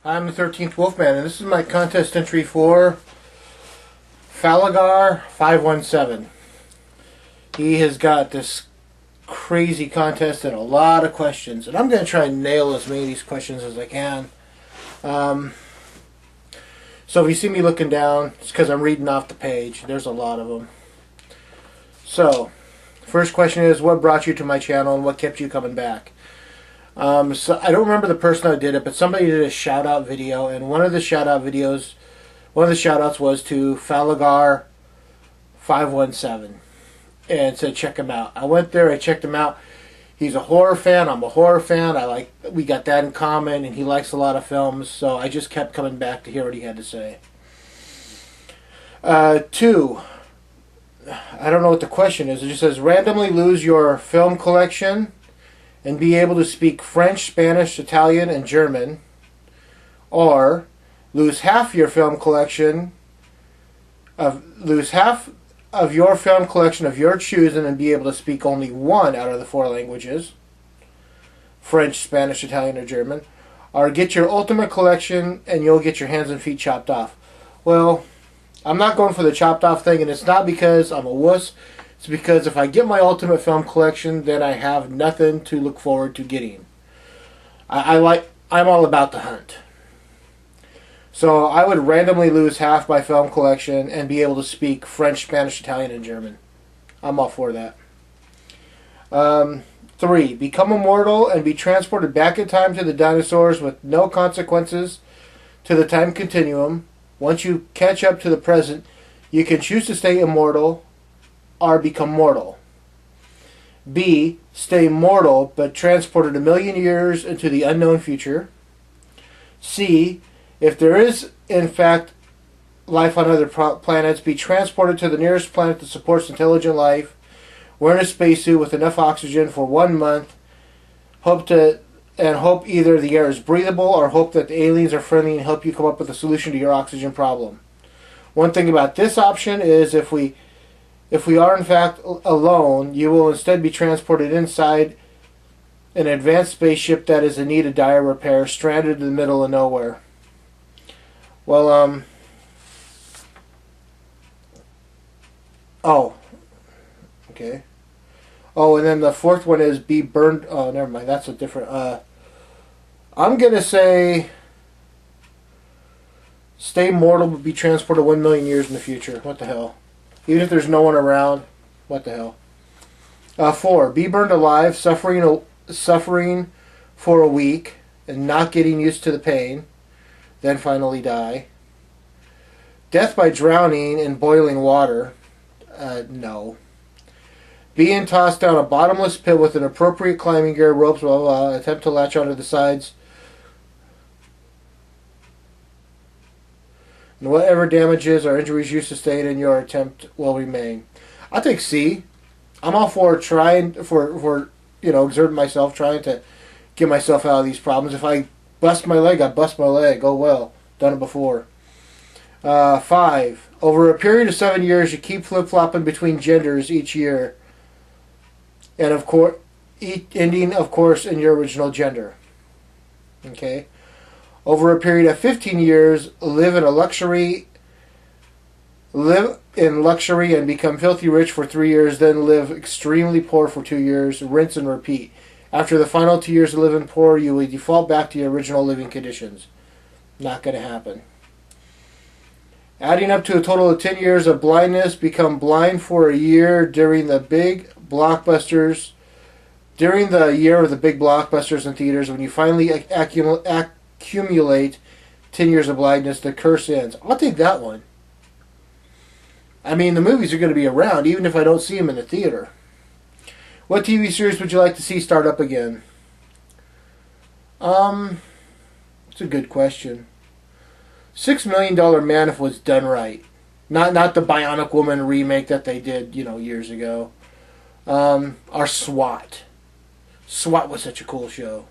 I'm the 13th Wolfman, and this is my contest entry for Falagar517. He has got this crazy contest and a lot of questions, and I'm going to try and nail as many of these questions as I can. So if you see me looking down, it's because I'm reading off the page. There's a lot of them. So, first question is, what brought you to my channel and what kept you coming back? So I don't remember the person that did it, but somebody did a shout out video, and one of the shout outs was to Falagar517, and said check him out. I went there, I checked him out. He's a horror fan. I'm a horror fan. We got that in common, and he likes a lot of films, so I just kept coming back to hear what he had to say. 2. I don't know what the question is. It just says randomly lose your film collection and be able to speak French, Spanish, Italian, and German, or lose half your film collection of your film collection of your choosing and be able to speak only one out of the 4 languages, French, Spanish, Italian, or German, or get your ultimate collection and you'll get your hands and feet chopped off. Well, I'm not going for the chopped off thing, and it's not because I'm a wuss. It's because if I get my ultimate film collection, then I have nothing to look forward to getting. I'm all about the hunt. So I would randomly lose half my film collection and be able to speak French, Spanish, Italian, and German. I'm all for that. 3. Become immortal and be transported back in time to the dinosaurs with no consequences to the time continuum. Once you catch up to the present, you can choose to stay immortal or become mortal. B. Stay mortal but transported 1,000,000 years into the unknown future. C. If there is, in fact, life on other planets, be transported to the nearest planet that supports intelligent life. Wear in a spacesuit with enough oxygen for 1 month. Hope either the air is breathable or hope that the aliens are friendly and help you come up with a solution to your oxygen problem. One thing about this option is if we are in fact alone, you will instead be transported inside an advanced spaceship that is in need of dire repair, stranded in the middle of nowhere. Well, okay. Oh, and then the 4th one is be burned. Oh, never mind. That's a different. I'm gonna say stay mortal but be transported 1,000,000 years in the future. What the hell? Even if there's no one around, what the hell? 4. Be burned alive, suffering for a week and not getting used to the pain, then finally die. Death by drowning in boiling water. No. Being tossed down a bottomless pit with an appropriate climbing gear, ropes, blah, blah, blah. Attempt to latch onto the sides. And whatever damages or injuries you sustain in your attempt will remain. I'll take C. I'm all for trying, exerting myself, trying to get myself out of these problems. If I bust my leg, I bust my leg. Oh well. Done it before. 5. Over a period of 7 years, you keep flip-flopping between genders each year. And of course, ending, of course, in your original gender. Okay. Over a period of 15 years, live in luxury and become filthy rich for 3 years, then live extremely poor for 2 years, rinse and repeat. After the final 2 years of living poor, you will default back to your original living conditions. Not going to happen. Adding up to a total of 10 years of blindness, become blind for a year during the big blockbusters. During the year of the big blockbusters in theaters, when you finally accumulate 10 years of blindness, the curse ends. I'll take that one. I mean, the movies are going to be around, even if I don't see them in the theater. What TV series would you like to see start up again? It's a good question. $6 Million Man if it was done right. Not the Bionic Woman remake that they did, years ago. Or SWAT. SWAT was such a cool show.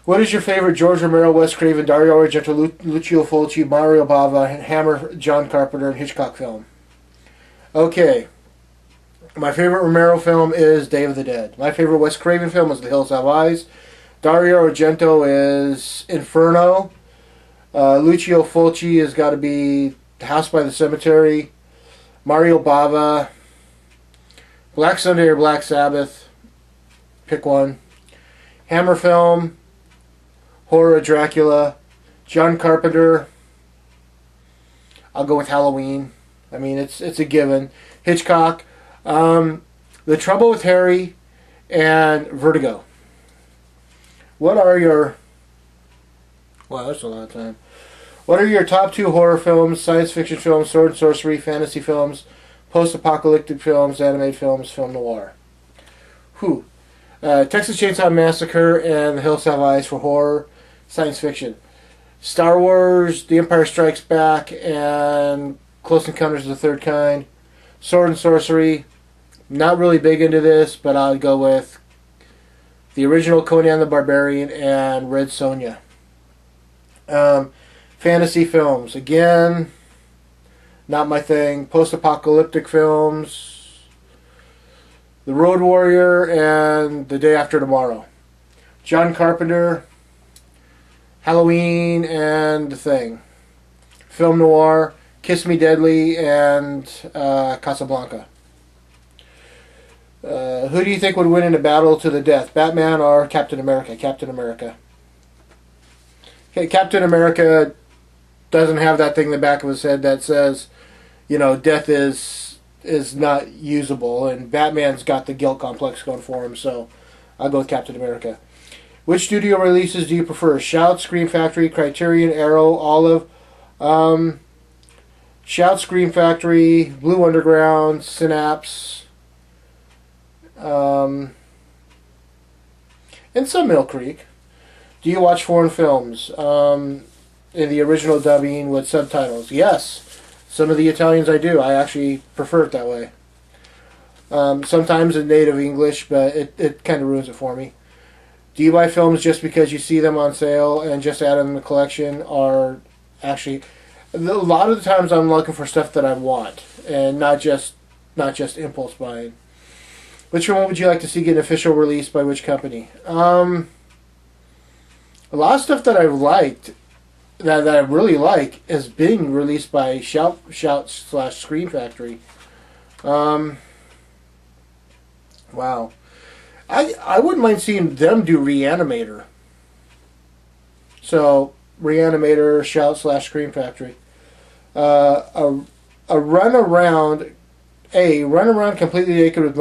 What is your favorite George Romero, Wes Craven, Dario Argento, Lucio Fulci, Mario Bava, Hammer, John Carpenter, and Hitchcock film? Okay. My favorite Romero film is Day of the Dead. My favorite Wes Craven film is The Hills Have Eyes. Dario Argento is Inferno. Lucio Fulci has got to be House by the Cemetery. Mario Bava. Black Sunday or Black Sabbath. Pick one. Hammer Film. Horror of Dracula. John Carpenter. I'll go with Halloween. I mean, it's a given. Hitchcock. The Trouble with Harry. And Vertigo. What are your... Wow, that's a lot of time. What are your top 2 horror films, science fiction films, sword and sorcery, fantasy films, post-apocalyptic films, animated films, film noir? Texas Chainsaw Massacre and The Hills Have Eyes for horror, science fiction. Star Wars, The Empire Strikes Back, and Close Encounters of the Third Kind. Sword and sorcery, not really big into this, but I'll go with the original Conan the Barbarian and Red Sonja. Fantasy films, again, not my thing. Post-apocalyptic films, The Road Warrior and The Day After Tomorrow. John Carpenter, Halloween and The Thing. Film noir, Kiss Me Deadly and Casablanca. Who do you think would win in a battle to the death? Batman or Captain America? Captain America. Okay, Captain America doesn't have that thing in the back of his head that says, you know, death is not usable, and Batman's got the guilt complex going for him, so I'll go with Captain America. Which studio releases do you prefer? Shout, Scream Factory, Criterion, Arrow, Olive. Shout, Scream Factory, Blue Underground, Synapse, and some Mill Creek. Do you watch foreign films in the original dubbing with subtitles? Yes. Some of the Italians I do. I actually prefer it that way. Sometimes in native English, but it kind of ruins it for me. Do you buy films just because you see them on sale and just add them in the collection? Or actually, a lot of the times I'm looking for stuff that I want and not just impulse buying. Which one would you like to see get an official release by which company? A lot of stuff that I've liked, that I really like, is being released by Shout/Scream Factory. Wow. I wouldn't mind seeing them do Reanimator. So, Reanimator, Shout/Scream Factory. A run around completely naked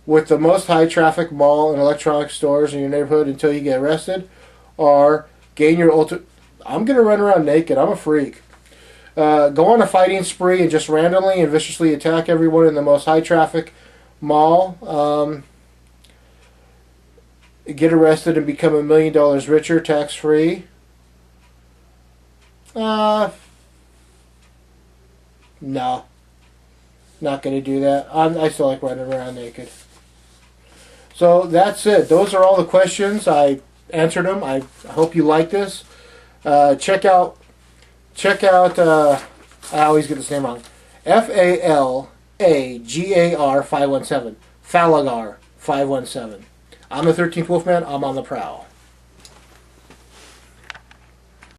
with the most high traffic mall and electronic stores in your neighborhood until you get arrested, or gain your ultimate... I'm going to run around naked. I'm a freak. Go on a fighting spree and just randomly and viciously attack everyone in the most high traffic mall. Get arrested and become $1 million richer, tax free. No. Not going to do that. I still like running around naked. So that's it. Those are all the questions. I answered them. I hope you like this. Check out. I always get this name wrong. Falagar 517. Falagar 517. I'm the 13th Wolfman. I'm on the prowl.